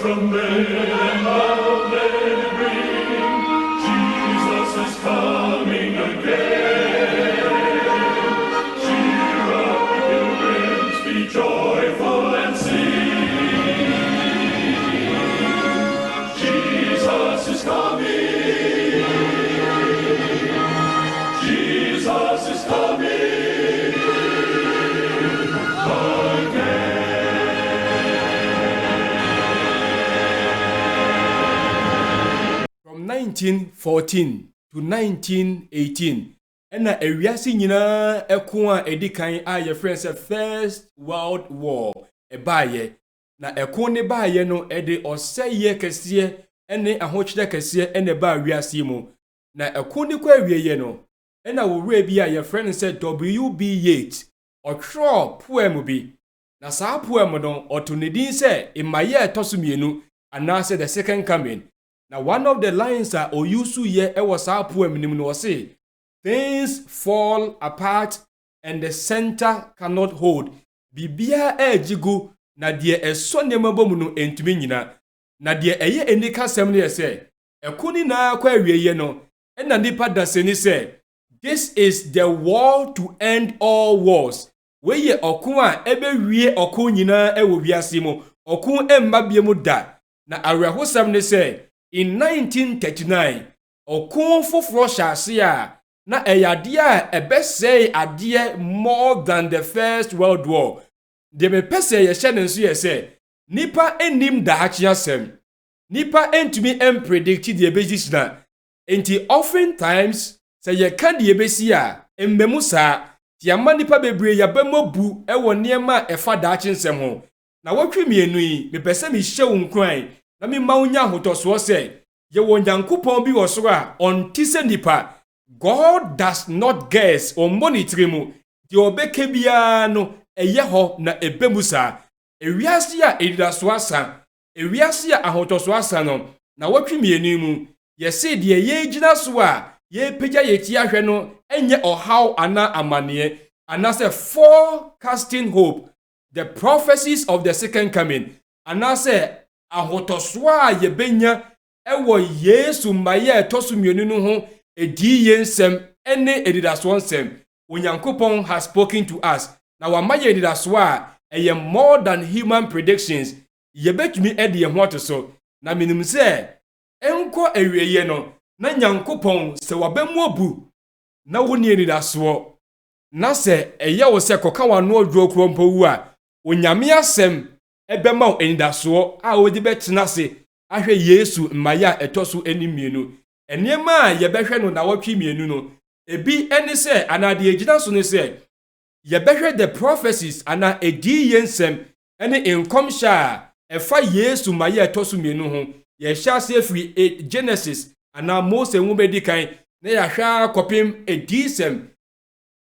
trumpet and loud let it ring. Jesus is coming again. Cheer up, pilgrims, be joyful and sing. Jesus is coming. Jesus is coming again. From 1914 to 1918, ena ewiase nyina eko a edikan a ye friends First World War ebaye na eko ne baye no ede oseye kese ene ahokyere kese ene ba wiase mu na eko ne kwa wieye no ena wo wura bi a ye friends WB Yeats otro poem bi na saa poem no otonedin se imaye etosumienu anase the second coming. Now, one of the lines that Oyusu ye was our poem no say, things fall apart and the center cannot hold. Bibia jigu na die eso nemabo mu no entumi nyina. Na die eye enika sem ne say, ekuni na kwa awieye no, na nipa daseni say, this is the war to end all wars. We ye okun a ebe wie okun nyina ewo wiase mu, okun emma bie mu da. Na awehosam ne say, in 1939, okun foforo hyase a na eyade a ebesey ade more than the First World War. De me pese ye hye nso ye se nipa enim da hachi asem. Nipa entumi predict the ebejisna. Enti oftentimes say ye ka de ebesi a emmemu saa tiama nipa bebre ya bemobu ewo niema efa da hachi nsem ho. Na wotwe mienu yi me pese mi hye wo nkran na mi ma unya hotoso se ye wonyankopon bi wo so a onti se nipa. God does not guess or monitor mu di obeke bia no eye ho na ebemusa ewiase a edidaso asa ewiase a ahotoso asa no na wotwe mienu mu ye se de ye gina so a ye pagya ye ti ahwe no enye ohaw ana amane ana se forecasting hope, the prophecies of the second coming ana se ahotoso a ye benya ewo Yesu maye etosu mienu no ho edi yensem ene edidaso nsem. Onyankopon has spoken to us. Na wamaye edidaso a eye more than human predictions. Yebetumi edi ye ho so. Na minim se enko awieye no na Nyankopon se wabemu obu na woni edidaso. Na se eye wo se koka wano odwo krompo wu a onyame asem ebema o edidaso a odi betena se ahwe Yesu mmaya etoso enimienu. Eniema a yebehwe no na watwe mienu no ebi eni se anade egina so ne se yebehwe the prophecies ana edi yensem ene inkomsha efa Yesu maye etoso mienu ho ye hyase free Genesis ana Mose nwobedi kan na ya hwa kopim edisem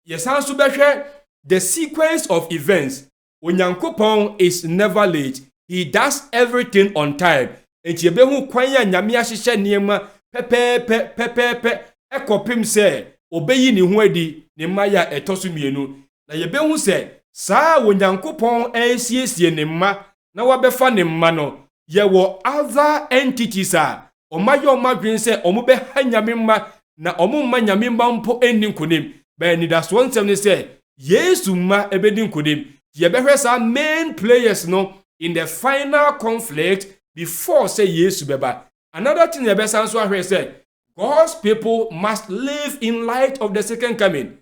ye sanso behwe the sequence of events. Onyankopon is never late. He does everything on time. Enti yebehu kwan ya nyame ahyehye niema pepepe ekopim se obeyi ni ho adi ne maya etoso mienu. Na yebehu se saa Onyankopon esiesie ne mma na wabefa ne mma no yewo other entities a omayo omadwen se omube hanyame mma na omumma nyame mma mpo enni nkonim ba ni da so nsem ne se Yesu mma ebedi nkonim. Yebehwe saa main players no in the final conflict before say Yesu beba. Another thing the best answer here said, God's people must live in light of the second coming.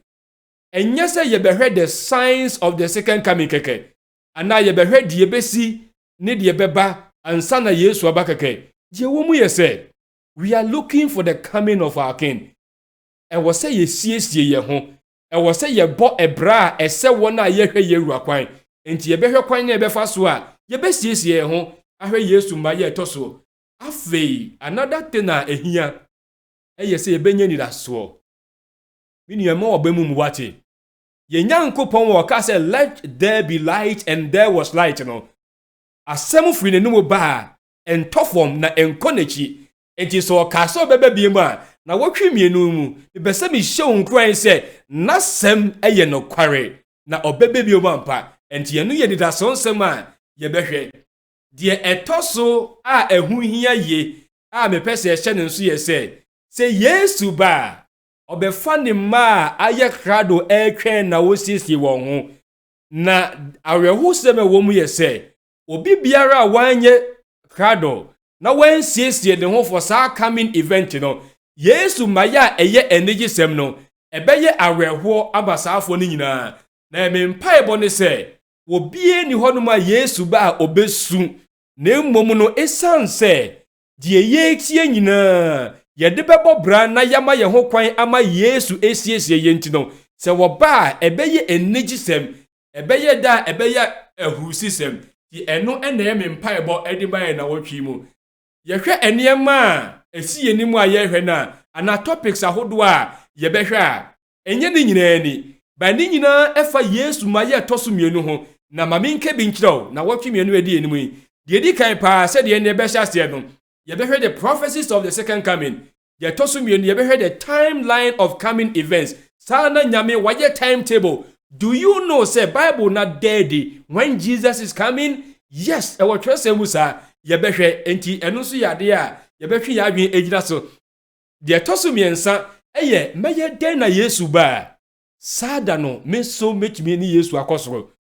And yes, you be heard the signs of the second coming keke. And now you be heard the ebesi need ye beba and sana Yesu abakeke. Je womu ye say, we are looking for the coming of our King. And was say ye see ye ho. And was say ye bought a bra e se wona ye hwe ye ruakwan. Enti ye be hwe kwan na ye be fa so a ye be see ye ho ahwe Yesu ma ye toso. Afei, another thing ehia eye se ebenye ni daso. Mini ema obemu mu wate. Ye Nyankopon wo ka se let there be light and there was light no. Asemu firi ne no ba entofom na enkonechi. Enti so ka so bebe biem a na wotwe mienu mu. Bese mi hye onkran se na sem eye no kware na obebe biem ampa. Enti enu ye didaso nsem a ye behwe. Die etoso a ehu hia ye a me pese ehye ne nso ye se Yesu ba obefa ne ma aye krado etwen na wosiesie won ho na awehu seme wo mu ye se obi biara wanye krado na wansiesie ne ho for sa coming event no Yesu maya eye energy sem no ebeye aweho abasaafo ne nyina na me mpaebo ne se wobie ni honoma Yesu ba obesu na mmom no esanse die ye tie nyina ye de bebo bra na yama ye ho kwan ama Yesu esiesie ye ntino se wo ba ebeye energy sem ebeye da ebeye ahusi sem ti eno ene me mpaebo ediban na wotwi mu ye hwe enema esi ye nimu aye hwe na ana topics ahodo a ye behwe a enye ni nyina ni ba ni nyina efa Yesu ma ye toso mienu ho na maminke bi nkyerɛw na wotwi mienu edi enimu yi de di kan pa se de ne be hyase no ye behwe the prophecies of the second coming ye toso mienu ye behwe the timeline of coming events sana nyame waye timetable. Do you know say Bible not dead when Jesus is coming? Yes, e wo twese musa ye behwe enti eno so yade a ye behwe ya adwen ejira so de toso miensa eye meye den na Yesu ba sada no me so metumi ni Yesu akosoro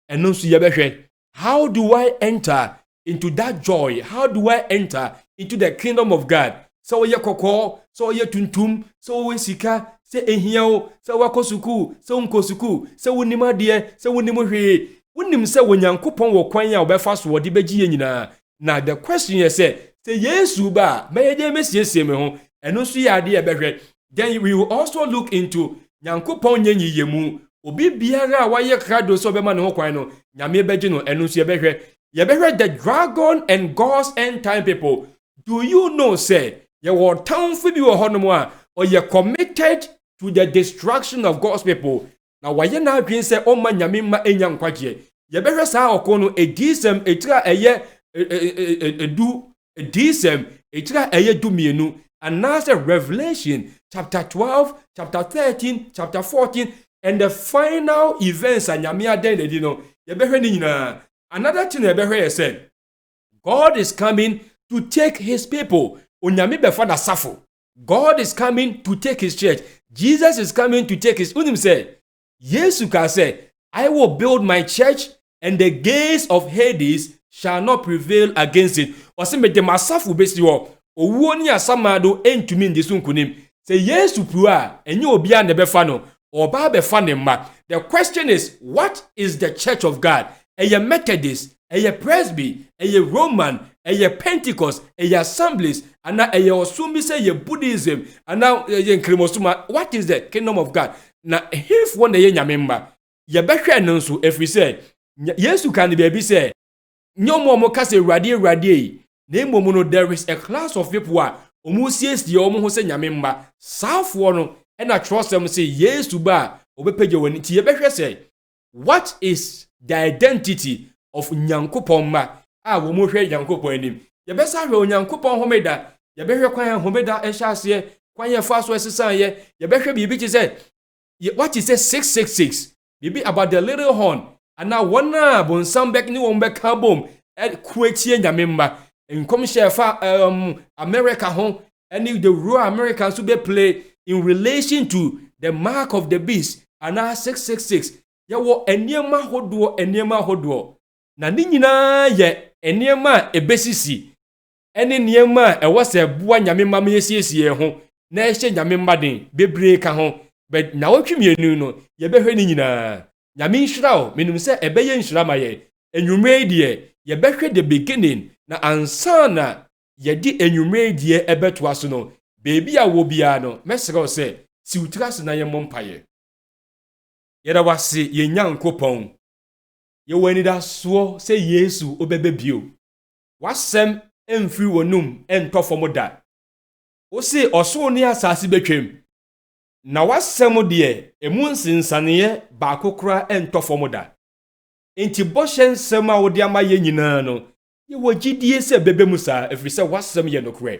eno so ye behwe. How do I enter into that joy? How do I enter into the kingdom of God? So ye kokko, so ye tuntum, so we sika, se ehiao, se wakosuku, se unkosuku, se wonimade, se wonimohwe. Wonim se wonyankopon wo kwan ya obefa so wode begie nyina. Na the question is say Yesu ba, meye mesiesie me ho, eno so yade e behwe. Then we will also look into nyankopon nyanyiyemu. Obi biara waye krado so be ma ne ho kwan no, nyame beje no eno so ye behwe. Ye behwe the dragon and God's end time people. Do you know say ye wo town fi bi wo hono a or ye committed to the destruction of God's people? Na waye na adwen say o ma nyame ma enya nkwaje. Ye behwe sa okono edisem etira eye edisem etira eye dumienu and now say Revelation chapter 12, chapter 13, chapter 14 and the final events anyame aden edi no ye behwe ni nyina. Another thing ye behwe say God is coming to take his people. Onyame befa da safo. God is coming to take his church. Jesus is coming to take his. Unim say, Yesu ka say, I will build my church and the gates of Hades shall not prevail against it. Ose me de masafo besi wo. Owuo ni asamado entumi ndisu nkunim. Say Yesu pua enye obi a ne befa no. Oba befa ne ma. The question is, what is the church of God? Eye Methodist, eye Presby, eye Roman, eye Pentecost, eye Assemblies, and now eye Osumi say ye Buddhism, and now ye Nkrimosuma. What is the kingdom of God? Now, if one day ye nyamemba, ye behwe no so if we say Yesu kan be say nyomo mo kase radie na emomu no there is a class of people a omu siesie omu ho say nyamemba saafo no e na trust them say Yesu ba obepeje wani ti ye behwe say what is the identity of nyankopon ma a wo mo hwe nyankopon anim ye besa hwe nyankopon homeda ye behwe kwan homeda e hyase kwan ye fa so esisan ye behwe bibi ti say what is say 666 bibi about the little horn and now one bonsam bek ni won beka bom e kuetie nyamemba nkom shefa America ho any the rural Americans to be play in relation to the mark of the beast and now 666 yawo eniema hodo na ni nyina ye eniema ebesisi eni niema ewo se bua nyamemma mesiesie ho na ehye nyamemma den bebre ka ho but na wotwemienu no ye behwe ni nyina nyame nhyirawo menum se ebeye nhyira ma ye enwumre die ye behwe the beginning na ansana ye di enwumre die ebeto aso no beebi a wo bia no mesrew se si utrase na ye mompaye yeda wase ye nyankopon ye wani da so se Yesu obebe bio wasem emfiri wonum entofom da wo se oso ne asase betwem na wasem de emu nsinsane ba kokora entofom da enti boshen sem a wo de ama ye nyina no ye wogidie se bebe musa efiri se wasem ye nokre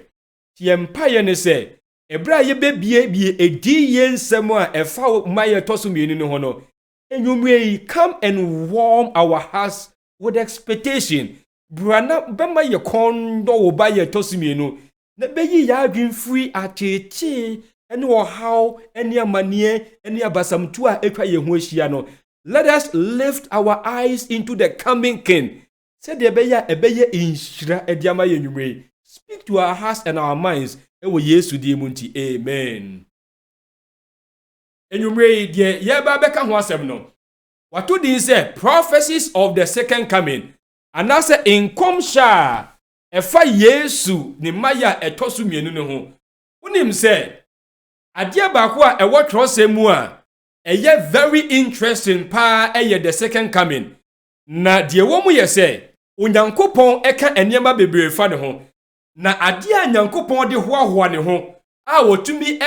ti empaye ne se ebra ye bebie edi ye nsem a efa maye toso mienu no ho no enwumre come and warm our hearts with expectation brana bema ye kondo wo ba ye tosumienu na beyi ya adwen free atete ene wo how ene amanie ene abasamtu a etwa ye ho ahia no. Let us lift our eyes into the coming king. Said the beya ebeye inshira ediama ye nwumre. Speak to our hearts and our minds. Ewo Yesu di munti. Amen. Enwumre die ye ba beka ho asem no. Watu din say prophecies of the second coming. And I say inkom sha efa Yesu ni maya etosu mienu ne ho. Unim say adia ba ko a ewo trosemu a eye very interesting pa eye the second coming. Na die wo mu ye say Onyankopon eka enema bebre fa ne ho. Na ade a Nyankopon de hoahoa ne ho a wotumi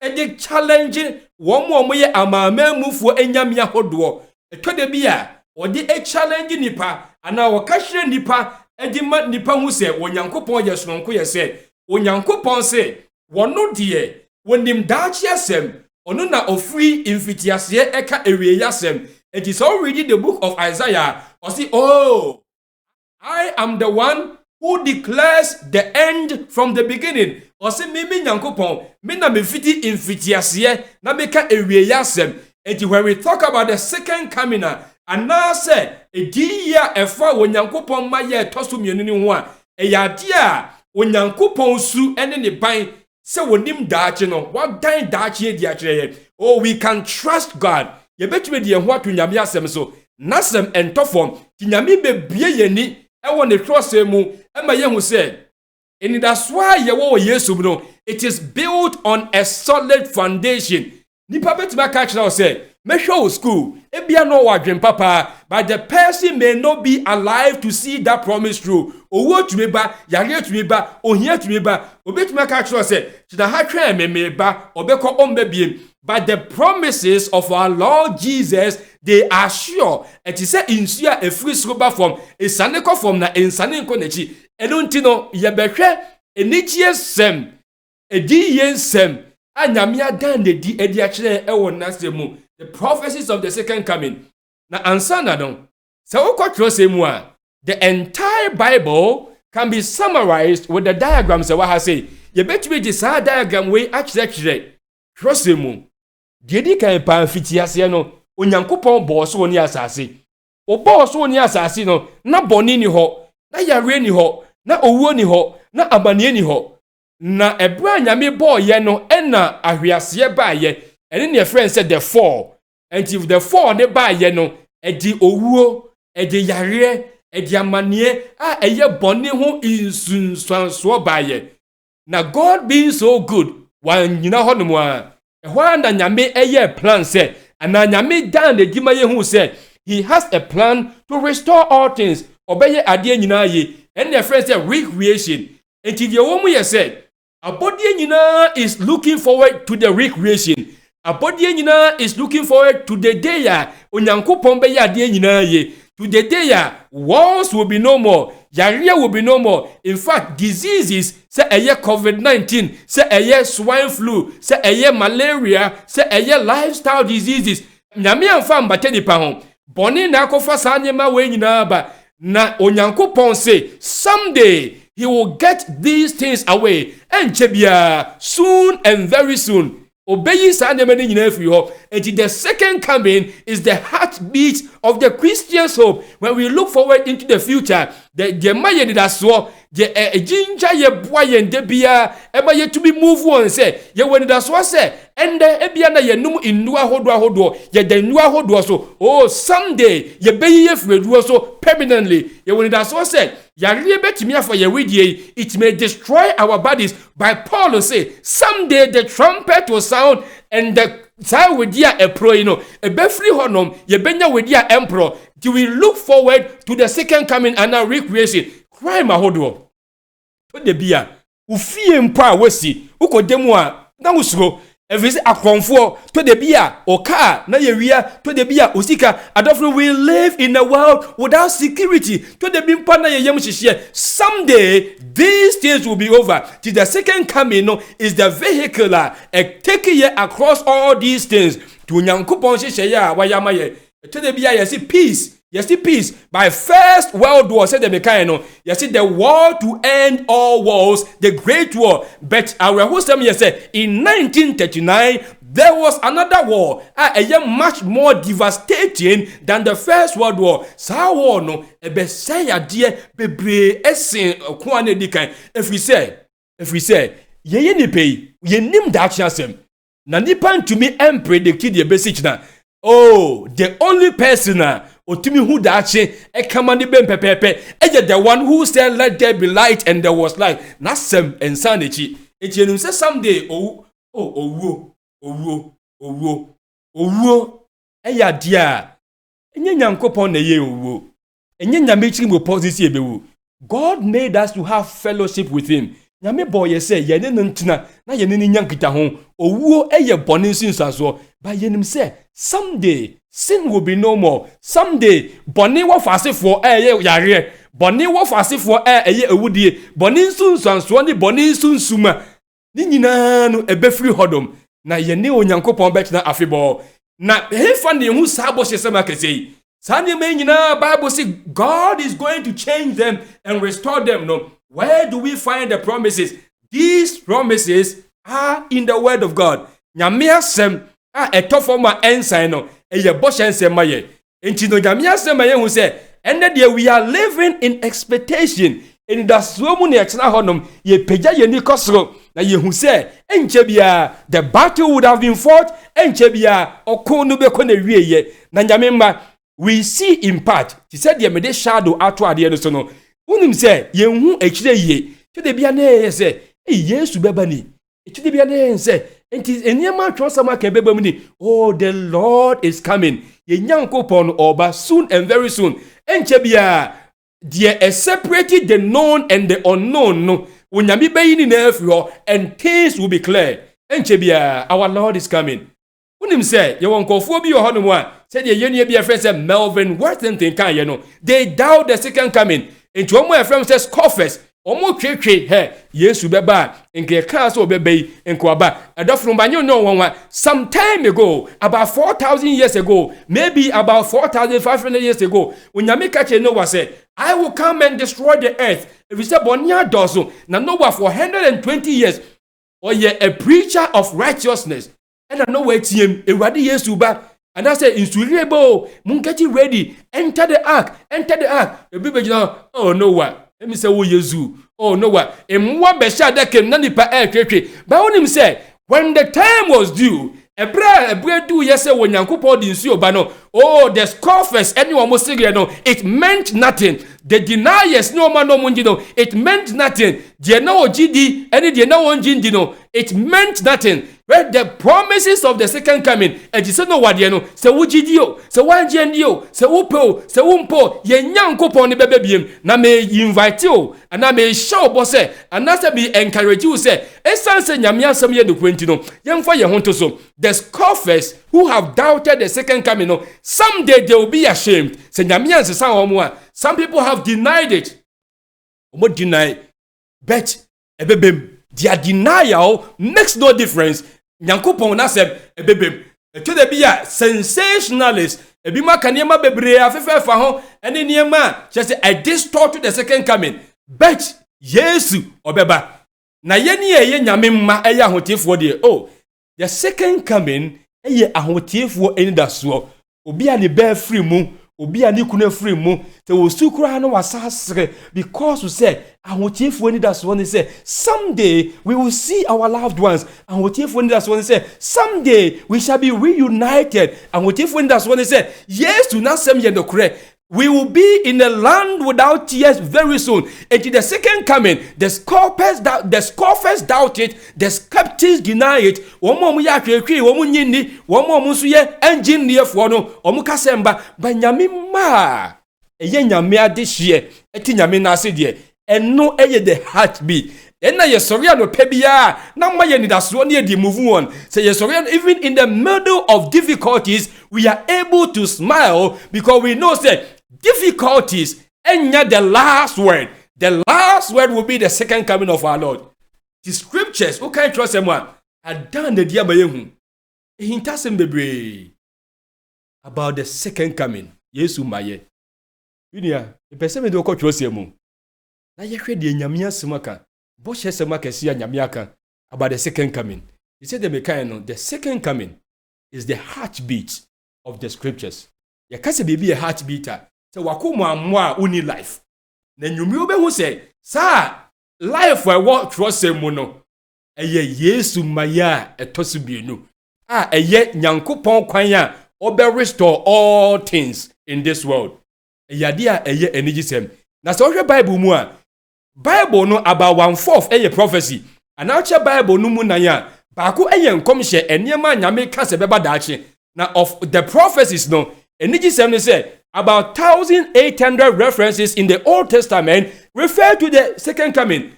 edi challenge wo mu ye amamamufuo enyame ahodo. Etode bi a odi challenge nipa ana wo ka hire nipa edi ma nipa hu se Onyankopon ye sononko ye se Onyankopon se wono de wonim daachi asem ono na ofri infitiase eka ewie yasem. It is already the book of Isaiah. Or see, oh, I am the one who declares the end from the beginning. Or say, Mimi Nyankopon, me na me fiti infitiase na meka ewie yasem. And when we talk about the second coming, and now say, a dia efa Onyankopon ma ye tosu mienu ni ho a, e ya dia Onyankopon su ene ne ban se wonim daachi no, what dan daachi e dia kire. Oh, we can trust God. Ye betime de ho atu nyame asem so. Nasem entofom, ti nyame bebie yeni e wo ne trose mu e ma ye hu se. And that's why ye wo Yesu no, it is built on a solid foundation. Nipa betima ka kire o se, me hwe school, e bia no wadwen papa, but the person may not be alive to see that promise through. Owo tumi ba, yare tumi ba, ohia tumi ba, obetima ka kire o se, tida ha twa me ba, obekọ ombe biem. But the promises of our Lord Jesus, they are sure. Et is insua a free scuba from a saneko from na insane konechi. Eluntino yebekwe enichie sem. Edi yen sem. Anyamia dan de di ediachre ewon nasemu. The prophecies of the second coming. Na ansana don. Sa wokọ trose mu a, the entire Bible can be summarized with the diagrams that we say. Yebetumi di sa diagram we achire trose mu. Diedi kan pa fitiase no Onyankopon bo so ni asase. O bo so ni asase no na boni ni ho, na yare ni ho, na owuo ni ho, na abanie ni ho. Na ebra nyame bo ye no ena ahwiase ba ye. Ene ne friend said the fall. And if the fall ne ba ye no, edi owuo, edi yare, edi amanie a eye boni ho insunsanso ba ye. Na God being so good, wan nyina ho no mo a why na nyame eye plan say and nyame dan de gima ye hu say he has a plan to restore all things obeye ade nyina ye and the friend say recreation enti de wo mu ye say abode nyina is looking forward to the recreation abode nyina is looking forward to the day ya Onyankopon be ye ade nyina ye to the day ya wars will be no more, yare will be no more. In fact, diseases, say a year COVID-19, say a year swine flu, say a year malaria, say a year lifestyle diseases. Nyame amfa mbate pa ho. Boni na akofa sa nyema we nyina ba. Na Onyankopon say someday he will get these things away. Enchebia soon and very soon. Obeyi sa nyema ni nyina afiri ho. And the second coming is the heartbeat of the Christian's hope. When we look forward into the future, the maye dida so, the jinja ye boy and debia, eba ye to be move on say, ye when dida so say, and the ebiana ye num in nua hodo, ye the nua hodo so, oh someday ye be ye fred so permanently, ye when dida so say, ya riebe me for ye widye, it may destroy our bodies. By Paul say, someday the trumpet will sound and the Sa wedia e pro ino e befri honom ye benya wedia emperor. Do we look forward to the second coming and now recreation? Crime ahodo. To de bia ufie mpa wasi ukodemu a na usuro every akonfo to de bia oka na ye wia to de bia osika adofro. We live in a world without security. To de bimpa na ye yem hihye. Someday these things will be over. To the second coming is the vehicle take ye across all these things. To Nyankopon hihye ya wayama ye. To de bia ye see peace You see peace by First World War. Said the mechanic. You see the war to end all wars, the Great War. But our host said in 1939 there was another war, much more devastating than the First World War. Sa war no ebe say ade bebre esen kwan edikan. If we say ye ni pay ye nim that chasem. Na nipa ntumi predict the basic na. Oh, the only person otumi who that ekamani ben pepepe the one who said let there be light and there was light. Na sem insanity. Etienum say someday owo eya dia enye nyankopon na ye owo enye nyamechi mo position ebewu. God made us to have fellowship with him. Nyame boy ye say ye ne ntina na ye ne nyankita ho owo eye bone nsinsaso ba ye nim say someday sin will be no more. Someday bone wo fasefo eye yare bone wo fasefo eye ewudie bone nsunsanso ne bone nsunsuma ni nyina no ebefri hodom na ye ne onyankopon betna afebo na hefa ne hu sabo hyesema kesei sane me nyina Bible say God is going to change them and restore them. No, where do we find the promises? These promises are in the word of God. Nyame asem etofoma ensign no eye boshe nsema ye enti no nyame asem ye hu say and that we are living in expectation in the swomu ne etna honom ye pagya ye ni kosro na ye hu say enche bia the battle would have been fought enche bia okonu be kona wieye na nyame mma we see in part. He said ye me de shadow ato ade no so no unim say ye hu ekire ye to de bia na ye say Yesu beba ni to de bia na say enti eniema twosama ka beba mu ni oh the Lord is coming ye nyankopon oba soon and very soon enche bia they separated the known and the unknown no onyame bayi ni na afro and things will be clear enche bia our Lord is coming unim say ye won kofo bi ho no mu a said ye yenu bi friend say Melvin Worthington kan ye no they doubt the second coming into omo friend says scoffers omo twetwe he Yesu beba nke kan so beba enko aba adofro banyo no won some time ago about 4,000 years ago maybe about 4,500 years ago onyame ka che Noah say I will come and destroy the earth if you say bonia doso na Noah for 120 years or ye a preacher of righteousness and I know where tiem ewade Yesu ba and I say insurable mun get ready enter the ark oh Noah let me say wo Yesu oh Noah emwa be sha da kem na nipa twetwe ba wonim say when the time was due ebra do yes wo nyankopon di nsu oba no oh the scoffers anyone mo sigre no it meant nothing the deniers no man no munji no it meant nothing je na ogidi any je na wonji no it meant nothing. Where the promises of the second coming and you say no what no say wujidio say wanji ndio say upo say umpo ye nyankopon ne bebebiem na me invite you and na me show boss and na say be encourage you say esan say nyame asem ye de kwenti no yemfa ye ho to so the scoffers who have doubted the second coming no someday they will be ashamed say nyame ansesa omo a some people have denied it omo deny but ebebem their denial makes no difference. Nyankopon na sem ebebem to de bia sensationalist ebi maka niema bebre afefefa ho ene niema say I distort the second coming but Yesu obeba na ye ne ye nyame mma eye ahotiefo de oh the second coming eye ahotiefo eni daso obi a ne ba free mu obi a ne kuna free mu te wo sukura no wasasre because we say ahotiefo eni daso ne say someday we will see our loved ones ahotiefo eni daso ne say someday we shall be reunited ahotiefo eni daso ne say yes to na sem ye no kre we will be in a land without tears very soon. And to the second coming, the scoffers doubt it, the skeptics deny it. Womo ya kwekwe, womo nyini, womo musuye engineer for no, omu kasemba, ba nyame ma. Eye nyame adehye, eti nyame na ase de. Eno eye the heartbeat. Ena ye sorry no pebia, na ma ye ni da so na di move on. Say ye sorry even in the middle of difficulties, we are able to smile because we know say difficulties and yet the last word will be the second coming of our Lord. The scriptures, who can't trust someone, are done the dia bayehu. Hintasem bebre about the second coming. Yesu maye. Unia, ipese me do ko twose mu. Na yehwe de nyame asem aka. Bo hye sem aka si nyame aka about the second coming. He said the second coming is the heartbeat of the scriptures. Ya kase bibi a heartbeat a. Se wakomo ammo a uni life. Na nyumi obehu se sa life wa wo twose mu no. Eye Yesu maya etosu bienu. Eye Nyankopɔn kwan a obe restore all things in this world. Eye eye enigisem. Na so hwe Bible mu a Bible no about 1/4 eye prophecy. Ana che Bible no mu nan ya baako eye nkomhye eniema nyame ka se beba daache. Na of the prophecies no enigisem ne say about 1,800 references in the Old Testament refer to the second coming.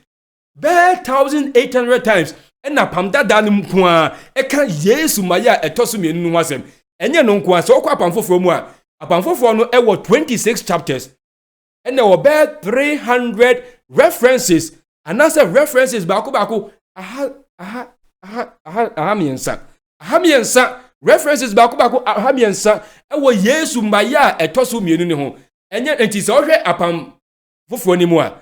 Bare 1,800 times. Na pamda dan mko a eka Yesu maya etosu mienu no wasem. Enye no nko a so kwa pamfoforo mu a apamfoforo no ewo 26 chapters. And there were bare 300 references. And as references bako ahamiensa references bako ahamiensa ewo Yesu maya etosu mienu ne ho. Enye enti so hwe apamfoforo ni mu a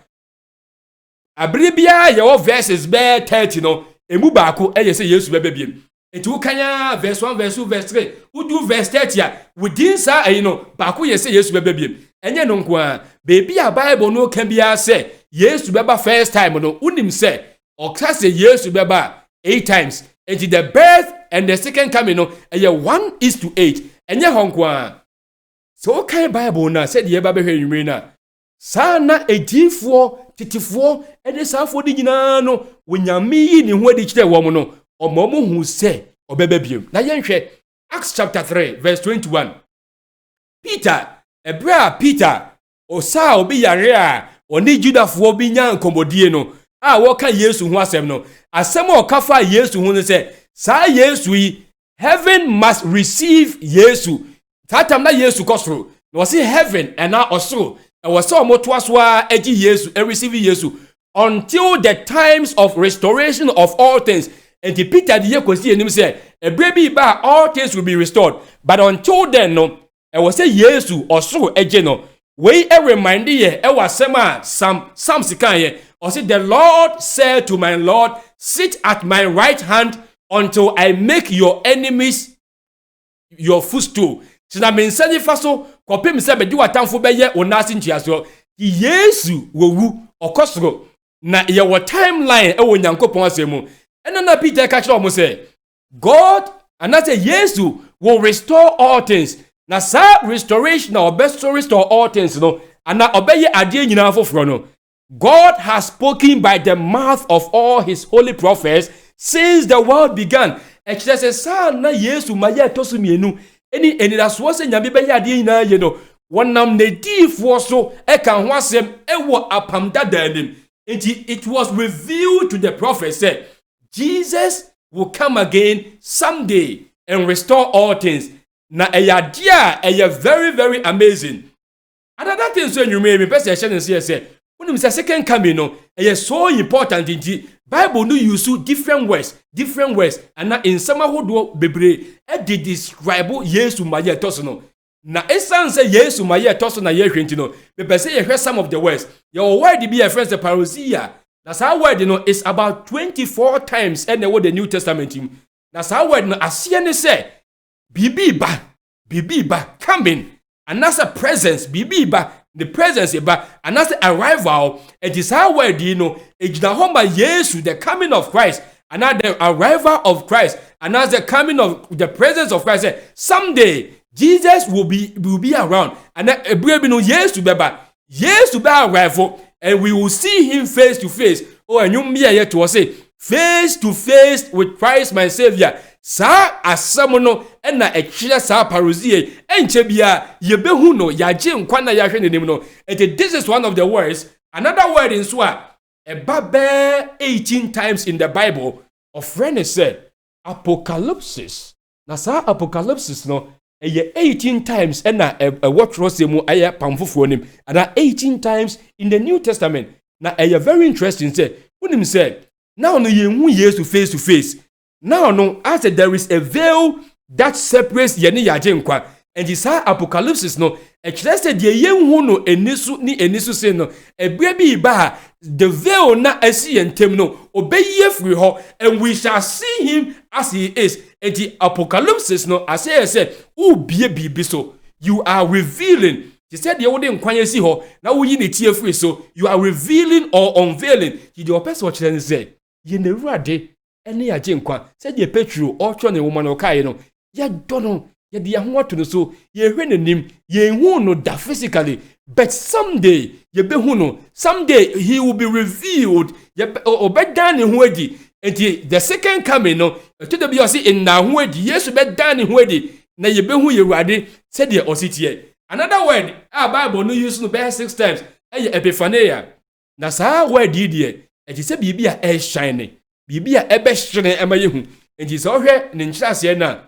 abribia ye verses bare 30 no emu baako eye se Yesu bebe biem enti wo kanya verse 1 verse 2 verse 3 udu verse 30 a within sa no baako ye se Yesu bebe biem enye no nko a baby a Bible no kan bia se Yesu beba first time no unim se oksa se Yesu beba 8 times enti the birth and the second coming no eye 1:8 enye ho nko a so kan Bible na se de beba hwe nwumre na sana edifo titifo ede safo di nyina no wonyame yi ni ho adi kire wo mo no omomo hu se obeba biem na yenhwe Acts chapter 3 verse 21 Peter osa obi yare a oni judafo obi nya nkomodie no a wo ka Yesu ho asem no asem o ka fa Yesu ho no se sa Yesu yi heaven must receive Yesu tatam na Yesu kosro no say heaven and na osro e wo se omotoasoa agi Yesu e receive Yesu until the times of restoration of all things. And the Peter the yekosi enim say ebrebi ba all things will be restored, but until then no e was say Yesu osoro eje no we e remind ye e wasema Psalm sikan ye or say the Lord said to my Lord, sit at my right hand until I make your enemies your footstool. Sina mensani faso kopem se bedi watamfo beye onasi ntiaso Yesu wowu okosoro na ye wo timeline e wo Nyankopon asemu ena na Peter ka kire o mo say God and that say Yesu will restore all things na sa restoration or best to restore all things no and na obeye ade nyina foforo no God has spoken by the mouth of all his holy prophets since the world began. E kire say sa na Yesu maye tosu mienu eni da so se nyame beye ade nyina ye no wonam ne difo so e kan ho asem e wo apamda danim. It was revealed to the prophet said Jesus will come again someday and restore all things. Na eyadia very very amazing. Another thing so you may be person say when you say second coming no so important in the Bible no use different words and na in some ahodo bebre e dey describe Yesu maye toso no. Na esan say Yesu maye toso na ye hwenti no be person ye hwe some of the words your word be a friend the parousia. That's how word is about 24 times and the New Testament him. That's how word no asiane say bibi ba coming and that's a presence bibi ba the presence ba and that's arrival. It is how word ejina homa Yesu the coming of Christ and now the arrival of Christ and that's the coming of the presence of Christ. Someday Jesus will be around and ebrebe no Yesu be arrival and we will see him face to face. Oh, and you me here to say face to face with Christ my Savior. Sa asamono na ekire sa parousie enche bia ye behu no yaje nkwa na yahwe nenim no. This is one of the words. Another word in swa e 18 times in the Bible. Of friend said apocalypse. Na sa apocalypse no 18 times na what rosemu aya pamfofo nim and 18 times in the New Testament. Na very interesting say unim say now no yenhu Yesu face to face. Now no as there is a veil that separates ye ne yaje nkwa and this apocalypse no ekire de yenhu no enisu se no ebia bi ba the veil na asi yentem no obeye free ho and we shall see him as he is. And the apocalypse no say ubie bibi so you are revealing. He said the wouldn't kwanye si ho na wo yi ne tie free so you are revealing or unveiling. He the person what say ye ne ruade ene ya genkwa said the Petro or tro ne woman o kai no ya dono ye de ho to no so ye hwe nanim ye hu no da physically, but someday ye be hu no, someday he will be revealed ye obedan ne ho adi. And the second coming no to the be say in na ho adi yesu be dan ne ho adi na ye be hu ye ruade said the ositie. Another word our Bible no use no be 6 times eye epiphania na sa word die e say bibia e shine bibia e be shine e ma ye hu enti so hwe ne nkyerase na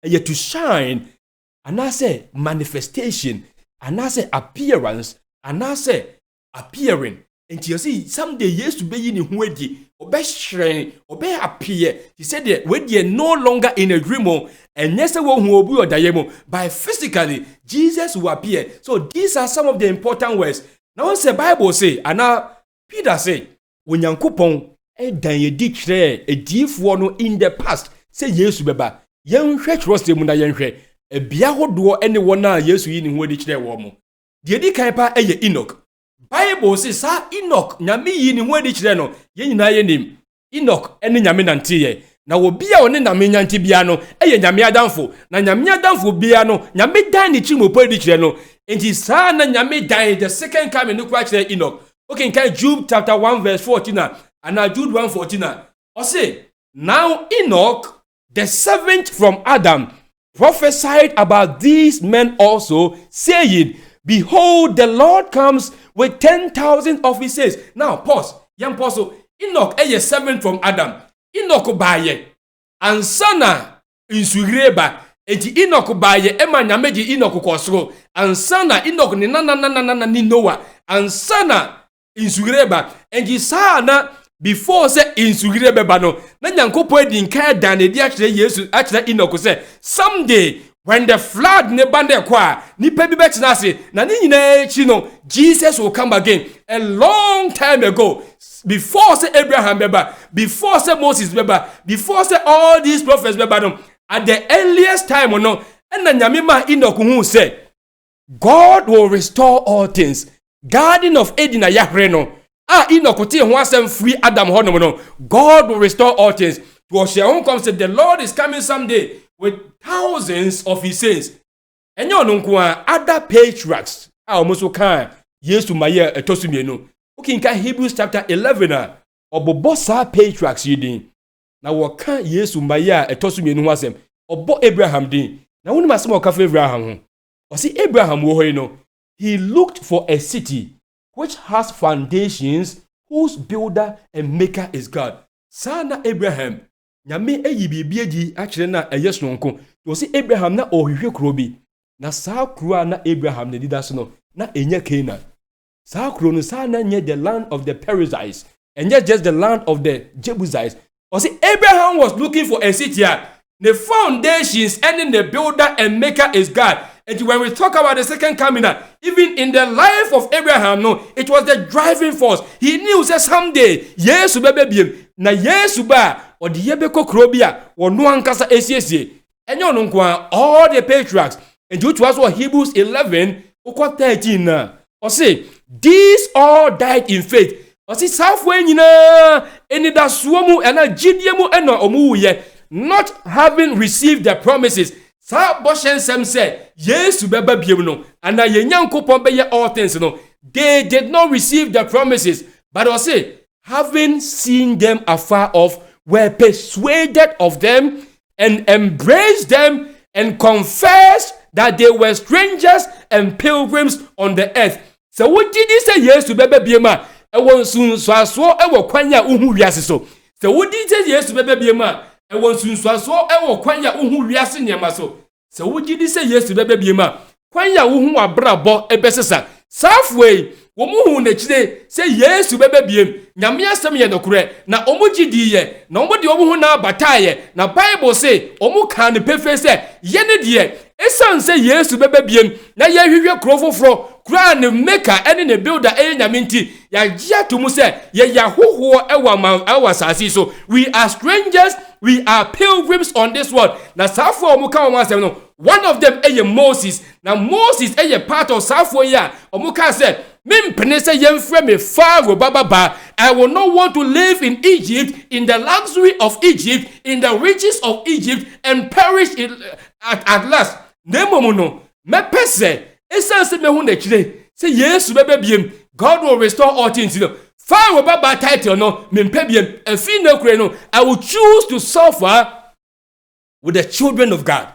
eye to shine anase manifestation anase appearance anase appearing. And you see, someday yes to be in Huedi, or be shrine, or be appear. He said that when you're no longer in a dream, and yes, one who will be or diamo, by physically, Jesus will appear. So these are some of the important words. Now, once the Bible say, and now Peter say, when young coupon, a dan ye declare a deep one in the past, say yes, beba, young church was the muna young a biaho do anyone now, yes, we in Huedi declare woman. The Edikaipa a Enoch. Bible says Enoch nyame yi ni hwadi kire no ye nyina ye nim Enoch ene nyame nante ye na wo bia one nyame nyanti bia no eye nyame adamfo na nyame adamfo bia no nyame dan ni chimopo di kire no enti sa na nyame dan the second coming no kwa kire Enoch. Okay, in Job chapter 1 verse 14 and Jude 1:14 or say now Enoch the seventh from Adam prophesied about these men also, saying, behold, the Lord comes with 10,000 of his saints. Now, pause. Young apostle, Enoch a seven from Adam. Enoch baye. And sana insureba. Eti Enoch baye. Ema nyameji Enoch kosro. And sana Enoch ni ni Noah. And sana insureba. And sana before say insureba bano. Na nyankopo edi nkaya dane di actually Yesu actually Enoch say someday when the flood ne bande kwa ni pebi betina se na ni nyina chi no Jesus will come again. A long time ago, before say Abraham beba, before say Moses beba, before say all these prophets beba no, at the earliest time no, and na nyame ma Enoch hu say God will restore all things. Garden of Eden ayahre no. Enoch ti ho asem free Adam ho no. God will restore all things. To share who comes say the Lord is coming someday with thousands of his saints. And you know, other patriarchs are almost kind. Yes, to my year, a tosumino. Okay, in Hebrews chapter 11, or Bobosa patriarchs, you did. Now, what can't yes to my year, a tosumino was him, or Bo Abraham did. Now, when my small cafe Abraham, or see Abraham, he looked for a city which has foundations, whose builder and maker is God. Sana Abraham. Nyame eyi bibieji akire na yes no nko to say Abraham na ohwehwe kuro bi na saa kuro na Abraham ne dida so no na enye Canaan saa kuro no saa na nye the land of the Perizzites and just the land of the Jebusites. Or say Abraham was looking for a city the foundations and the builder and maker is God. And when we talk about the second coming, even in the life of Abraham, no, it was the driving force. He knew that someday, yes, baby, na yes, ba, or the Yebeko Krobia, or no ankasa ACSA. And you know, all the patriarchs, and due to us, what Hebrews 11, or 13, or say, these all died in faith. Or say, halfway, you know, and it does swomu and a jidiemu and omu ye, not having received the promises. Sa boshen sem say yes beba biem no and na yenyankopon be ye all things no they did not receive the promises but I say having seen them afar off were persuaded of them and embraced them and confessed that they were strangers and pilgrims on the earth. So what did he say yes beba biem a e won sun so aso e wo kwanya uhu wiase so. So what did he say yes beba biem a e won sun so aso e wo kwanya uhu wiase niam so. So would you say yes to baby bima? Kwanya uhu abrabo ebesesa. Halfway, womu nechide say yes to baby bim. Nyame asem ye nokure na omugidi ye. Na omudi omu na bataye. Na Bible say omu kan pefe say ye ne de esan say yesu bebe biem na ye hwehwe krofofro kura ne maker ene ne builder nyame nti ya gia to mu say ye ya hoho ewa sasi so we are strangers, we are pilgrims on this world. Na safo omuka omasem no, one of them Moses. Now Moses part of safo ya omuka say mimpene say yemfre me Pharaoh baba. I will not want to live in Egypt, in the luxury of Egypt, in the riches of Egypt, and perish at last. Nemomo no me pese esanse me hu na kire say yesu bebe biem God will restore all things. Pharaoh baba title no mempe biem afi na kure no I will choose to suffer with the children of God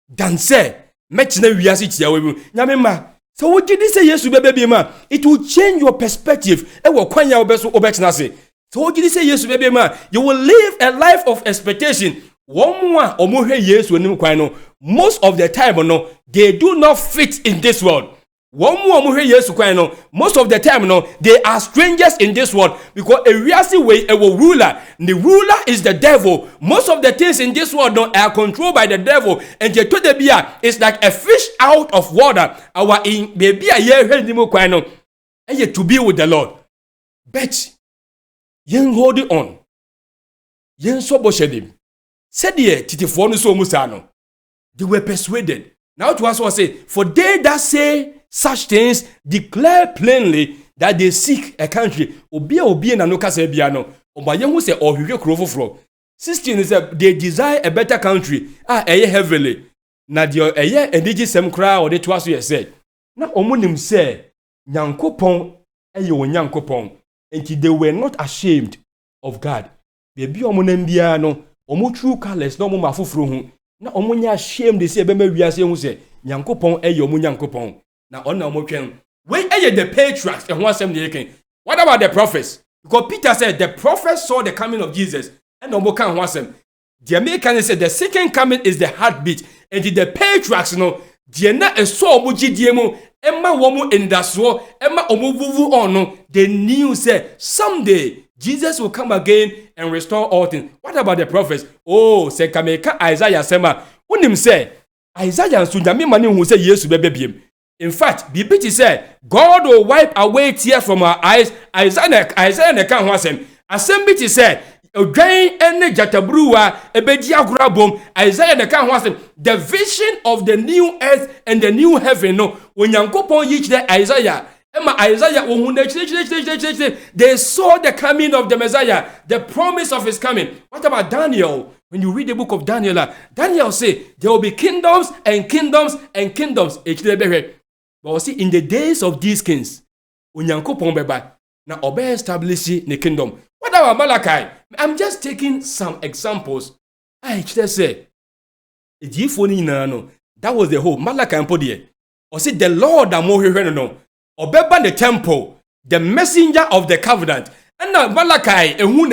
than say mechina wiase tia we nyame ma. So what did he say yesu bebe biem ma it will change your perspective e wo kwan ya obeso obechina say. So what did he say yesu bebe ma you will live a life of expectation. One more omohwe yesu anim kwan no most of the time no they do not fit in this world. One more omohwe yesu kwan no most of the time no they are strangers in this world because a real way a ruler. The ruler is the devil. Most of the things in this world no are controlled by the devil, and the to the bia is like a fish out of water. Our in baby a year anim kwan no and to be with the Lord. But yen hold it on. Yen so boshedim. Said ye titifo no so musa no. They were persuaded. Now to us was say, for they that say such things declare plainly that they seek a country. Obi na no kasa bia no. Oba yen hu say ohwehwe krofofro. 16 is they desire a better country. Eye heavily. Na de eye enigi sem kra o de to aso ye say. Na omunim say Nyankopon eye onyankopon. And they were not ashamed of God. Bebi omunam bia no omu true colors no omu mafufuro hu. Na omunya shame de say be ma wiase hu say Nyankopon eye omu Nyankopon. Na ona omu twen we eye the patriarchs and asem de yeken. What about the prophets? Because Peter said the prophets saw the coming of Jesus and omu kan ho asem. The American said the second coming is the heartbeat, and the patriarchs no the na eso omu gidie mu emma womu endaso emma omu vuvu on no they knew say someday Jesus will come again and restore all things. What about the prophets? Oh, say Kameka Isaiah sema. Unim say Isaiah and Sunyami mani who say Yesu bebe biem. In fact, Bibiti said God will wipe away tears from our eyes. Isaiah ne kan ho asem. Asem biti said Odwan ene jatabruwa ebedi agura bom. Isaiah ne kan ho asem. The vision of the new earth and the new heaven no Onyankopon yi kire Isaiah. They saw the coming of the Messiah, the promise of his coming. What about Daniel? When you read the book of Daniel, Daniel say there will be kingdoms and kingdoms and kingdoms. But see, in the days of these kings, Onyankopon beba na obe establish the kingdom. What about Malachi? I'm just taking some examples. I just say, that was the whole Malachi and Podie. Or say the Lord no. Obeba the temple, the messenger of the covenant. And now Malachi, who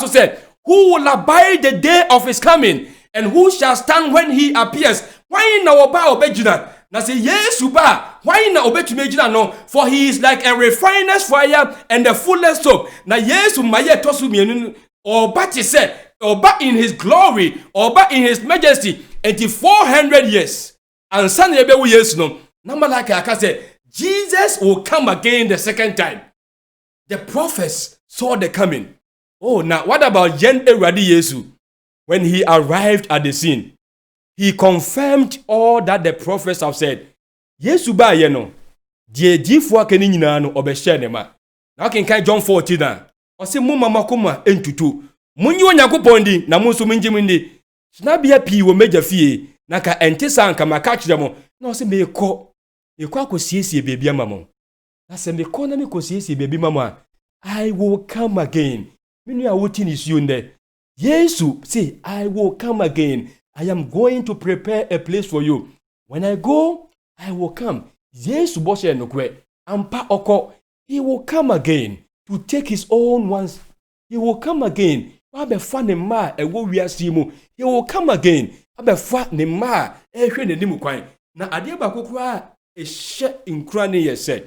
said, who will abide the day of his coming, and who shall stand when he appears? Why na oba obejina? Na say yes uba. Why na obetumejina no? For he is like a refiner's fire and the fullest soap. Na yes umaye tosu mienu. Oba ti said, oba in his glory, oba in his majesty, and 400 years. And san yebewu yes no. Number like I said, Jesus will come again the second time. The prophets saw the coming. Oh, now what about Yen Eradi Yesu? When he arrived at the scene, he confirmed all that the prophets have said. Yesu ba yeno, die difo akeni nyina no obehye ne ma. Now can John 14 na. O se mu mama koma entutu. Munyi Onyankopon di na munso munjimindi. Na bia pi wo meja fie, na ka entesa anka maka kire mo. Na o se meko akosiesie baby amamo. Na se meko na mekosiesie baby mama. I will come again. Minu ya wuti ni siunde. Yesu say, I will come again. I am going to prepare a place for you. When I go, I will come. Yesu boshe nokwe. Ampa oko. He will come again to take his own ones. He will come again. Abe fa ne ma ewo wiase mu. He will come again. Abe fa ne ma ehwe ne nimu kwan. Na ade ba kokura ehye nkura ne yese.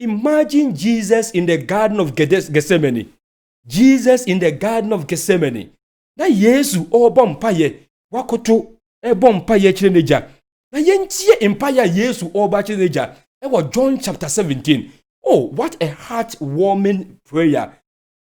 Imagine Jesus in the Garden of Gethsemane. Jesus in the Garden of Gethsemane. Na Yesu obom paye wakoto bompa ye kyerɛ n'agya na yentie empire Yesu oba kyerɛ n'agya John chapter 17. Oh, what a heart-warming prayer.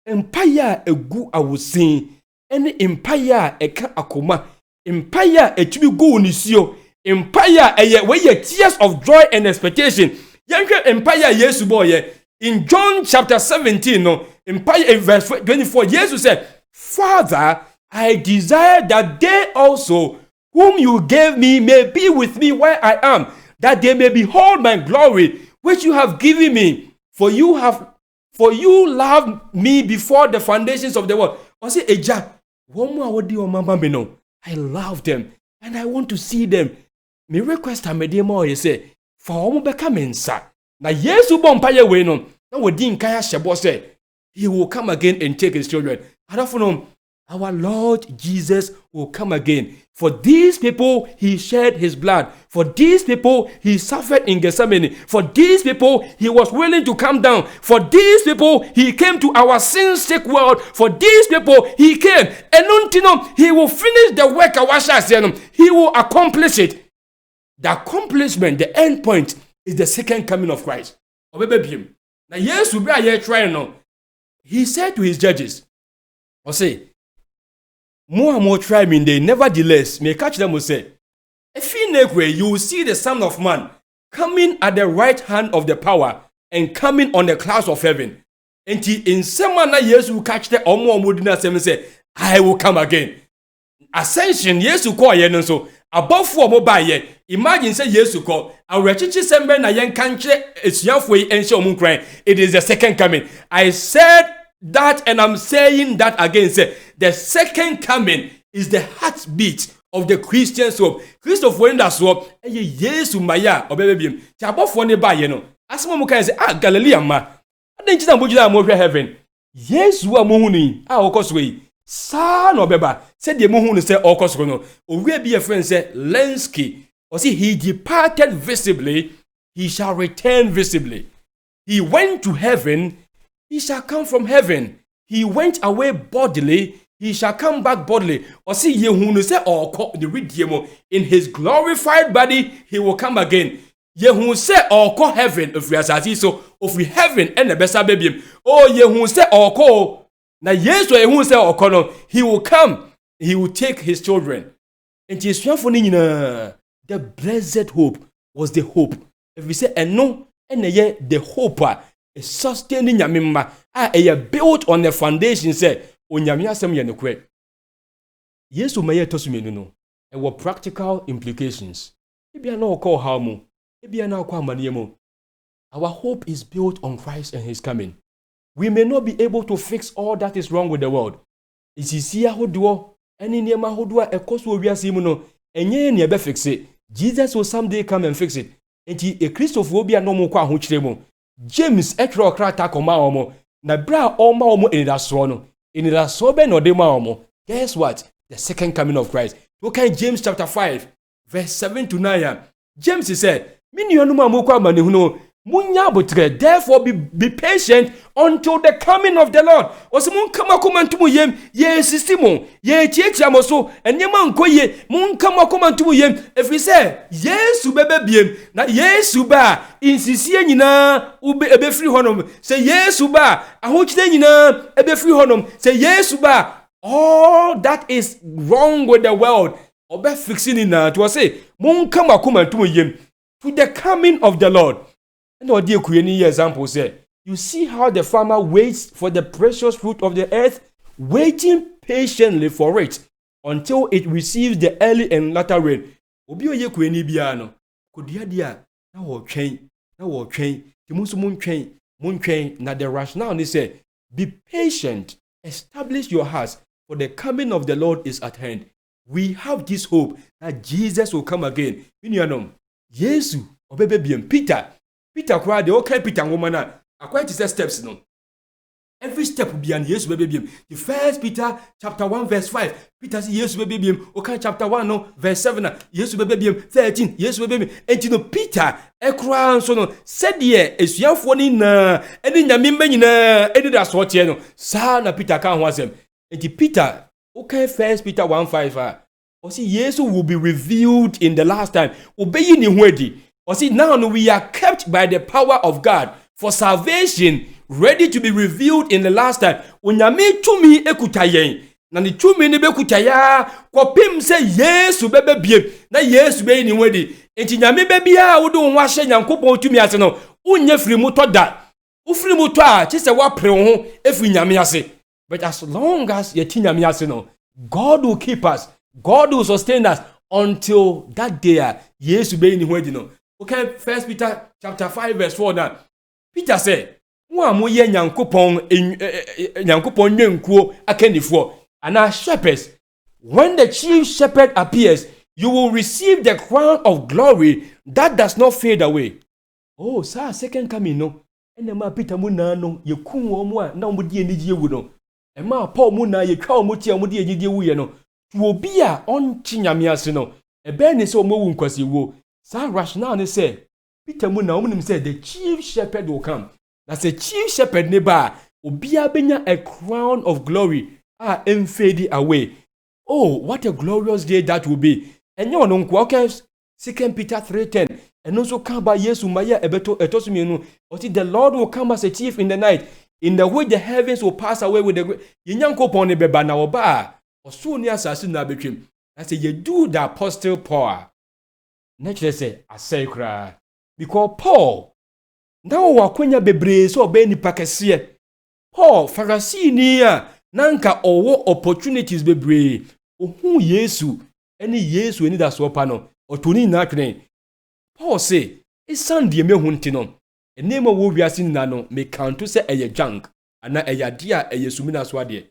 Empire egu awusin ene empire eka akoma empire etumi gu nisio empire we tears of joy and expectation. Yanhwe empire Yesu boy in John chapter 17 no empire in verse 24 Jesus said, Father, I desire that they also whom you gave me may be with me where I am, that they may behold my glory which you have given me, for you loved me before the foundations of the world. I say, Eja, one more word your mama me know. I love them and I want to see them. Me request am dey more you say, for omo beka mensa. Na Yesu bompa ye we no. Na wodi nkan ahyebo say, he will come again and take his children. Adafo our Lord Jesus will come again. For these people, he shed his blood. For these people, he suffered in Gethsemane. For these people, he was willing to come down. For these people, he came to our sin-sick world. For these people, he came. And he will finish the work. He will accomplish it. The accomplishment, the end point, is the second coming of Christ. Now, yes, we are trying now. He said to his judges, or say, more and more try me, they nevertheless may catch them will say, if you will see the Son of Man coming at the right hand of the power and coming on the clouds of heaven. And in some manner, yes, will catch the Omo Mudina seven say, I will come again. Ascension, yes, you call yen so above 4 mobile. Imagine say yes, you call our rechichi sembe na yen country is yafwe and show moon crying. It is the second coming. I said that and I'm saying that again. Say the second coming is the heartbeat of the Christian soul. Christopher Wenda so Yesu maya obebebiem. Ti above one ba ye no. Asemo mo kan say Galilee ma. Aden chita mo jira mo hwe heaven. Yesu a mo huni okoso yi. Sa no beba. Said the mo huni say okoso no. Owe bi a friend say Lenski. Or see he departed visibly, he shall return visibly. He went to heaven, he shall come from heaven. He went away bodily, he shall come back bodily. Or see, Yehunu say, or the redeemer in his glorified body, he will come again. Yehun say, or call heaven if we are so if we heaven and the best baby. Oh, Yehun say, or call now, yes, Yehun say, or call he will come, he will take his children. And he is the blessed hope was the hope. If we say, and no, and the hope is sustaining Yamima, built on the foundation, say, on Yamiasam Yanukwe. Yes, may tosumino, and what practical implications. Maybe I know call Hamu, maybe I now call Maniemo. Our hope is built on Christ and his coming. We may not be able to fix all that is wrong with the world. Is he see a hoodoo, any near my hoodoo, a cost will be a simono, and ye never fix it. Jesus will someday come and fix it. And a Christopher will be a normal kwa huchemo. James ekro krata koma omo. Na bra oma omo in that srono. In that sobe no dema omo. Guess what? The second coming of Christ. Look at James chapter 5, verse 7 to 9. James said, Mini anuma mo kwa manihuno. Munya butre, therefore be patient until the coming of the Lord. Osimun kama kumantumu yem, ye sistimo, ye chiechamo so, and yeman koye, mun kama kumantumu yem. If we say, yes, ubebe biem, na yes, uba, insisiye nina, ebe free honum, say yes, uba, ahochite nina, ebe free honum, say yes, uba, all that is wrong with the world. Obe fixing ina, to say, mun kama kumantumu yem, to the coming of the Lord. No dear Kueni example say, you see how the farmer waits for the precious fruit of the earth, waiting patiently for it until it receives the early and latter rain. Obi oye Kueni biano, kudia dia, na wo train, timusu mun train, na the rationale they say, be patient, establish your hearts, for the coming of the Lord is at hand. We have this hope that Jesus will come again. Yesu, obebe Peter cried, okay, Peter woman, according to the steps, no. Every step will be an yes, baby. The first Peter chapter 1, verse 5. Peter says, yes, baby. Okay, chapter 1, no, verse 7. Yes, baby. 13. Yes, baby. And you know, Peter, a crown, so no, said, yeah, it's your phone na, and in the mimina, and that's what you know. Sana Peter can't was him. And Peter, okay, first Peter 1, 5. Or see, Jesus will be revealed in the last time. Obey ni wedi. Or see, now we are kept by the power of God for salvation, ready to be revealed in the last time. Onyame tumi ekutayen. Na ni tumi ni bekutaya. Kwa pim se Yesu bebe bie. Na Yesu be ni wedi. Enti nyame bebia wodo nwahye Nyankopɔn tumi ase no. Unye firi muto da. Ufiri muto a chise wa pre ho efiri nyame ase. But as long as yeti nyame ase no, God will keep us. God will sustain us until that day. Yesu be ni wedi no. Okay, 1 Peter chapter 5 verse 4 now. Peter said, "Wa mo ye Nyankopɔn nwenkuo akanifo and our shepherds. When the chief shepherd appears, you will receive the crown of glory that does not fade away." Oh, sir, second coming no. Enema Peter mu na no ye kun wo mu a na mo die ni wu no. Ema Paul mu na ye twa mo tie mo die ni wu ye no. Obi a on chinyame ase no. Ebe ni se o mo wu nkwasi wo. Sir rationale ne say Peter mu na omunim say the chief shepherd will come. That's the chief shepherd ne ba obi a benya a crown of glory fade away. Oh, what a glorious day that will be. And you know, okay, 2 Peter 3:10. And also come by Yesu maya ebeto etosumenu. Or the Lord will come as a thief in the night, in the way the heavens will pass away with the Yanko ne beba na oba. Or so near assassin na between. I say you do the apostle Paul. Nature say I say cry. Because Paul now wakwenya bebre so be ni pakese. Paul Pharisee ni a nanka owo opportunities bebre. Ohu Yesu eni Yesu eni da so pa no. Otoni na twene. Paul say, "Esan die me hunti no. Enema wo wiase na no me kanto se eye junk ana eye dia eye sumina so ade."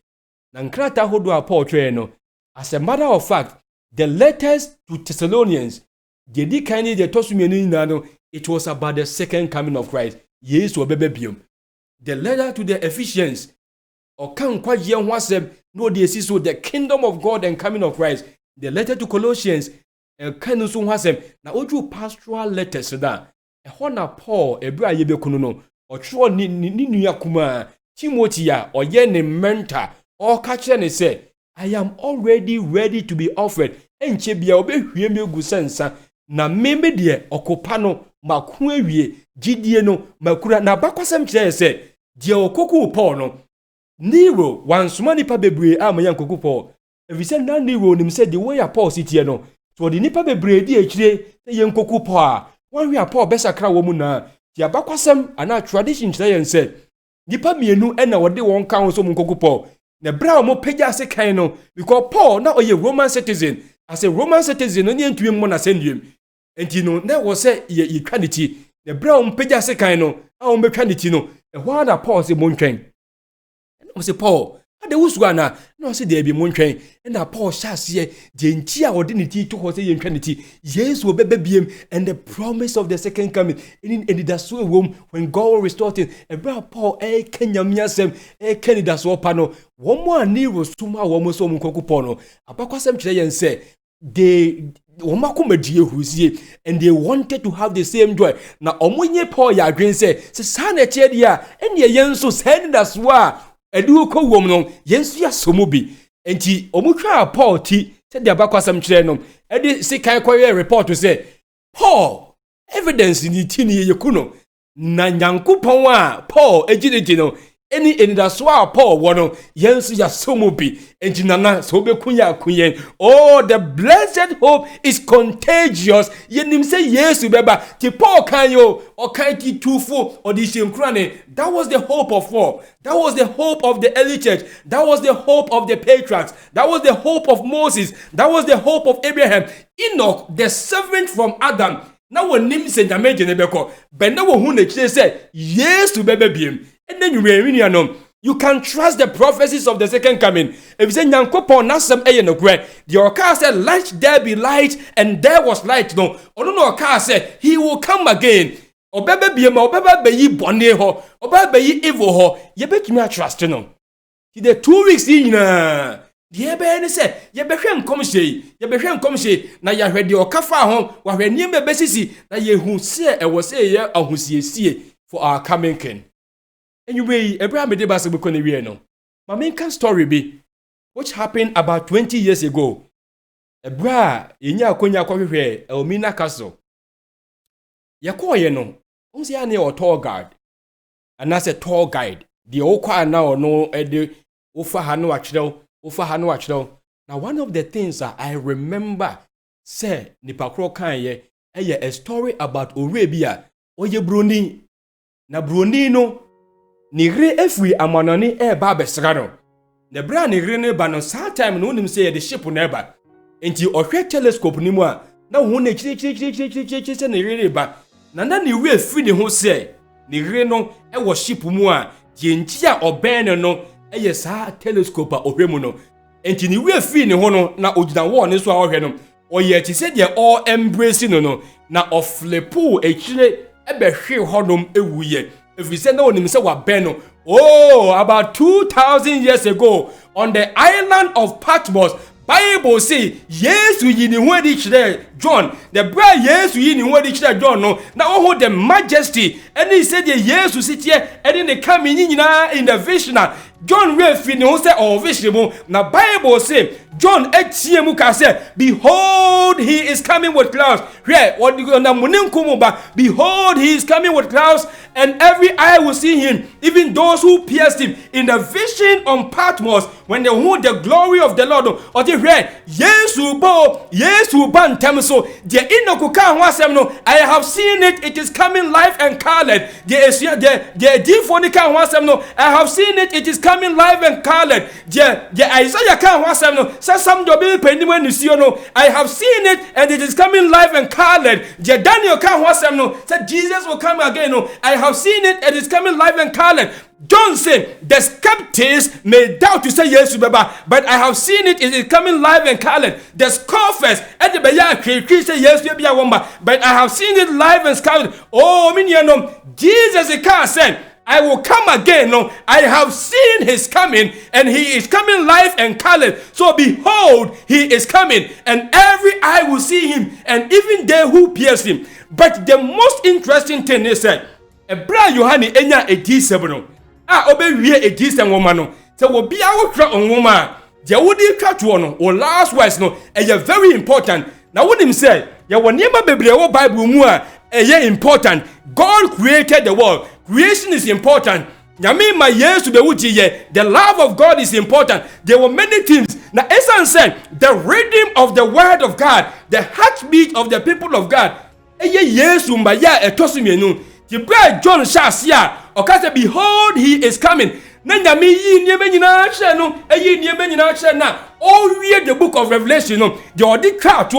Na nkrata hodo a Paul twe no. As a matter of fact, the letters to Thessalonians, the kind de tosumenu na no, it was about the second coming of Christ. Yesu obebe biom. The letter to the Ephesians, or kan kwaje ho asem no de esi so the kingdom of God and coming of Christ. The letter to Colossians, kan so ho asem na oju pastoral letters da. Ho na Paul ebra ye bekunu no, otro ni nua kuma Timothy a oye ne mentor, or catch ne say, "I am already ready to be offered." Enche bia obehwie me gu sensa na membe de okopa no maku awie gidie no makura na bakwasem kire se de okoku Paul no Nero wansoma nipa bebre amanya nkoku Paul efise na Nero nim se de way a Paul sitie no so de nipa bebre di akire ye nkoku Paul a wanwe a Paul besakra wo mu na de bakwasem ana tradition kire yen se nipa mienu na wode won kan so mu nkoku Paul na bra mo pagya se kan no because Paul na oye Roman citizen. As a Roman citizen, no need to be more send and you know, that was say ye quantity. The brown pega secano, our mechanity no, a one a pause a moon train. And I say, Paul, the Uswana, no, say there be moon train, and a Paul shall see the entire ordinity to Jose in Trinity. Yes, will be him, and the promise of the second coming in the so room when God will restore it. A brown Paul, Kenya Miasem, Canada so pano. One more Nero Suma almost so Mukokupono. Abakwasem Chay and say, they and they wanted to have the same joy. Now, Omunye Paul ya green say, Sana Chedia, and ye yenso send us wa, a duco woman, yensia somubi. And ti Omuka Paul T said the Abakwasem Chenum, and the Sikai report to say, Paul, evidence in the tini yakuno, Nanyanku Pawa, Paul, Ejidino. Any that's why Paul wano yensu ya somubi enjinana sobe kunya kunyen. Oh, the blessed hope is contagious. Yenim say Yesu beba ti Paul kanyo or kaiti tufu or the shimkrane. That was the hope of Paul. That was the hope of the early church. That was the hope of the patriarchs. That was the hope of Moses. That was the hope of Abraham. Enoch, the servant from Adam. Now when nim se nyame genebeko, but now who ne say Yesu bebe biem. And then you can trust the prophecies of the second coming. If you say Nyankopon na some no great, the Oka said, "Let there be light," and there was light. No, no Oka said he will come again. Obebe be yi bone ho, obebe yi evil ho. Ye bet me trust no. The 2 weeks in the ebe say ye behwe nkom hye na ya hwede Oka fa ho wa hwani mbebesisi na ye hu se e wo se ye ahusiesie for our coming king. And you may Abraham de Basabukone no. My main story be which happened about 20 years ago. Ebra yenya akonya kwahwehwe Elmina Castle. Yakoye no, unsi ya ne o tour guide. Anase tour guide. The okwa na ono ede ofa hanu achrew. Now one of the things that I remember say nipa kro kan ye a story about Orebia oye broni. Na broni no ni re efri amanoni ba besra no. Ne bra ni re ne ba no saa time no nim say the ship neba. Enti ohwe telescope ni mu a na wo na chiri se ne re ba. Na ni we efri ne ho say ni re no wo ship mu a die nti a oben no saa telescope a ohwe mu no. Enti ni we efri ne ho no na ogina wo ne so a ohwe no. Oye ti se de all embrace no na oflepo echire ebehwe hodom ewuye. If we say no nim say wa ben no. Oh, about 2,000 years ago on the island of Patmos, Bible say Yesu yini wedi chire John. The bra Yesu yini wedi chire John no. Na hold the majesty. And he said Yesu sit here and then they come in the vision. John read fini ho say or vision na Bible say John etiemu ka say behold he is coming with clouds. Here what na muninkumu ba behold he is coming with clouds and every eye will see him, even those who pierced him. In the vision on Patmos when they hold the glory of the Lord or the here Yesu ban temso the inoku ka ho asem no I have seen it is coming live and colored. The difonica ho asem no I have seen it is coming live and colored. The Isaiah can was some dobe pendimu nusio no. I have seen it and it is coming live and colored. The Daniel can was no said Jesus will come again. No, I have seen it and it is coming live and colored. John said the skeptics may doubt to say yes, but I have seen it is coming live and colored. The scoffers at the Baya say yes, but I have seen it live and colored. Oh, minion, Jesus said, I will come again. No, I have seen his coming, and he is coming live and colored. So behold, he is coming, and every eye will see him, and even they who pierce him. But the most interesting thing is that Ebra Yohani enya edisebno. Obewie edisem woman no. Se wo bia wo hwa onwoma. Je wodi twa to no, o last words no, very important. Na wonim say, ye wo niema bebre wo Bible mu a important. God created the world. Creation is important. Nyame Yesu be wuji ye. The love of God is important. There were many things. Now Esan said, the rhythm of the word of God, the heartbeat of the people of God. Yesu mba ya etosumienu. Tibra John Shasia. Okase behold he is coming. Na nyame yi nieme nyina hye no. Nieme nyina hye na. All read the book of Revelation no. The odi ka to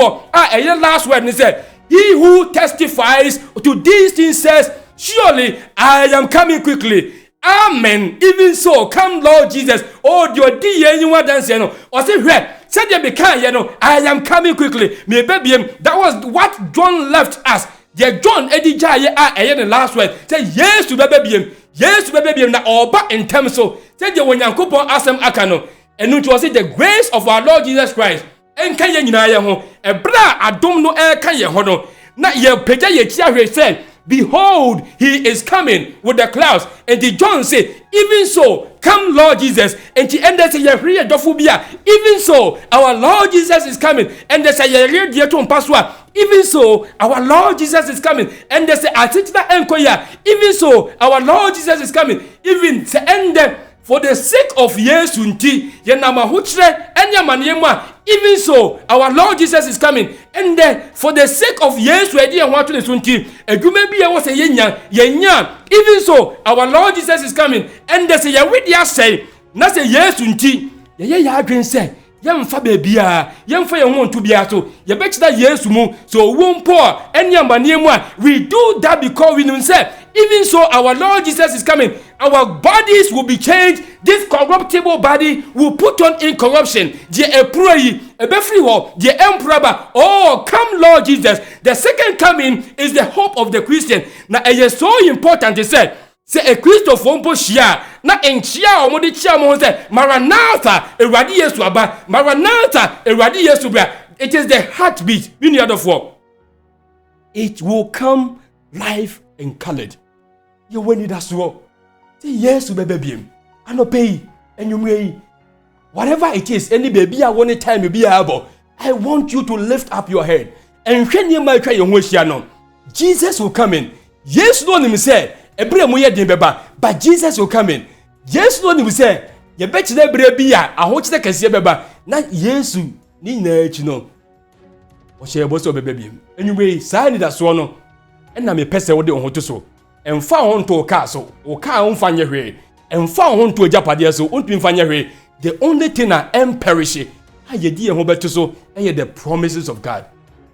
last word ni said, he who testifies to these things says, surely I am coming quickly. Amen. Even so, come Lord Jesus. Oh, your dear you want dance no. Or say where? Said you become I am coming quickly. Me baby, that was what John left us. The John Eddie Jaya the last word. Say yes to baby. Yes to baby na oba in terms so. Said you when Yankopon asem akano. And it was the grace of our Lord Jesus Christ. En kan ye nyina ye ho. Ebra adom no kan ye ho no. Na ye peja ye tia hwe say, behold, he is coming with the clouds. And the John said, even so, come Lord Jesus. And the end say, even so, our Lord Jesus is coming. And they say, even so, our Lord Jesus is coming. And they say, even so, our Lord Jesus is coming. Even the end. For the sake of Yesu nti yenama huchre enya maniema, even so our Lord Jesus is coming. And for the sake of Yesu edi enwa to ne sunti edume bi e wo se yenya, even so our Lord Jesus is coming. And they say ya we dia say na say Yesu nti ye ya adwen say yemfa bebia yemfa ye ho ntu bia so ye be kida Yesu mu so wo mpo enya maniemu a we do that because we know say even so our Lord Jesus is coming. Our bodies will be changed. This corruptible body will put on incorruption. The emperor. Oh, come Lord Jesus. The second coming is the hope of the Christian. Now it is so important to say a Christopher wompo shia na enchia omodi chia mo say Maranatha Ewurade Yesu aba. Maranatha Ewurade Yesu bra. It is the heartbeat. We need other for. It will come live and colored. You will need us to yes, baby. I no pay and you may whatever it is, any baby I want time you be able. I want you to lift up your head. And when you might try your no, Jesus will come in. Yes, no, him say, but Jesus will come in. Yes, no, him say, you bet you never be a watch the Cassia Baba. Not yes, ni no. Or she was of a baby. Anyway, sign it as one. And I'm a person with the on to so. And found to a castle, or car on find your way. And found to a Japadia so, won't be find your way. The only thing I am perishing. I dear Robert so, I the promises of God.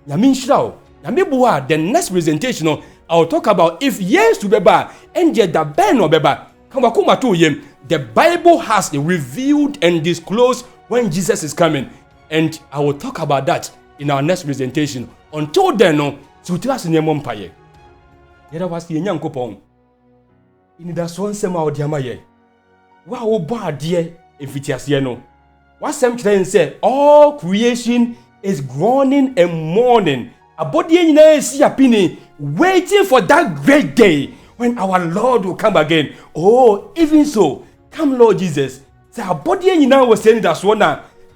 Yamin Shrow, Yamibua, the next presentation, I'll talk about if yes to Beba, and yet the Ben or Beba. Kamakuma to him, the Bible has revealed and disclosed when Jesus is coming. And I will talk about that in our next presentation. Until then, no, so tell us in your mumpaye. Yet I was the young coupon. In that one sema or diamaye. Wow, bad dear, if it is no. What some train said, all creation is groaning and mourning. A body in a penny, waiting for that great day when our Lord will come again. Oh, even so, come Lord Jesus. Say a body in now was saying that's one.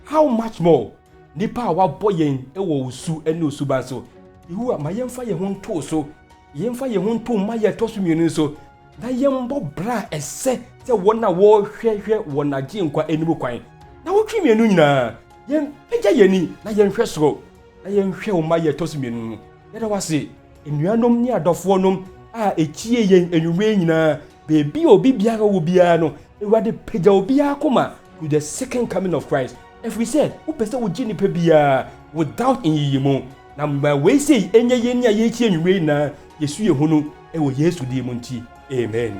How much more? Nipa wa boy in ewo su enu subanso. You are my young fire won't to so. Yen fire won't to my tossum so. Na yembo bra ese say one war hwe one agin kwa enu kwan. Na wotwe mienu nyina yen pegya yeni na yen hwe soro na yen hwe o ma ye tosi mienu yeda wase enuanom ni adofo nom a echie yen enwume nyina bebi obi biara wo biara no ewade pegya obi akoma to the second coming of Christ. If we said who pese wo gini pe biara without enyimo na mba we say enye yeni a ye chi enwume na yesu ye hunu e wo Yesu di mu nti amen.